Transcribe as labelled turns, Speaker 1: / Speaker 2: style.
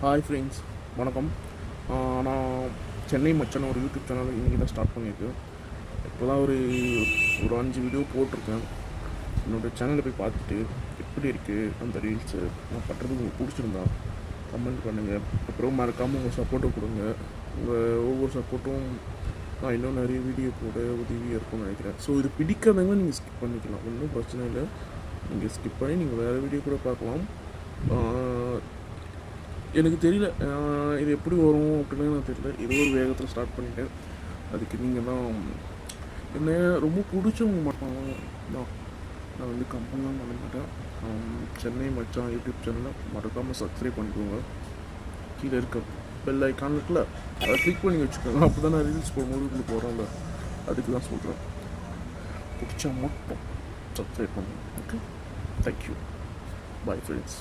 Speaker 1: Hi friends, வணக்கம். நான் சென்னை மச்சான் ஒரு யூடியூப் சேனல் இன்றைக்கி தான் ஸ்டார்ட் பண்ணியிருக்கேன். இப்போ தான் ஒரு 5 வீடியோ போட்டிருக்கேன். என்னோடய சேனலில் போய் பார்த்துட்டு எப்படி இருக்குது அந்த ரீல்ஸு நான் பண்ணுறது உங்களுக்கு பிடிச்சிருந்தா கமெண்ட் பண்ணுங்கள். அப்புறம் மறக்காமல் உங்கள் சப்போர்ட்டை கொடுங்க. உங்கள் ஒவ்வொரு சப்போர்ட்டும் நான் இன்னும் நிறைய வீடியோ போட உதவியாக இருக்கும்னு நினைக்கிறேன். ஸோ இது பிடிக்காதவங்க நீங்கள் ஸ்கிப் பண்ணிக்கலாம், ஒன்றும் பிரச்சனை இல்லை. நீங்கள் ஸ்கிப் பண்ணி நீங்கள் வேறு வீடியோ கூட பார்க்கலாம். எனக்கு தெரியல இது எப்படி வரும் அப்படின்னு நான் தெரியல. ஏதோ ஒரு வேகத்தில் ஸ்டார்ட் பண்ணிட்டேன். அதுக்கு நீங்கள் தான் என்ன ரொம்ப பிடிச்சவங்க மட்டும் தான் நான் வந்து கம்பெனிலாம் பண்ண மாட்டேன். சென்னை மச்சான் யூடியூப் சேனலை மறக்காமல் சப்ஸ்கிரைப் பண்ணிக்கோங்க. கீழே இருக்க பெல் ஐக்கான் இருக்குல்ல, அதை கிளிக் பண்ணி வச்சுக்கோங்க. அப்போ தான் நான் ரீல்ஸ் போடும்போது உங்களுக்கு வரோம்ல, அதுக்கு தான் சொல்கிறேன். பிடிச்சா மட்டும் சப்ஸ்கிரைப் பண்ணுங்க. Okay, thank you, bye friends.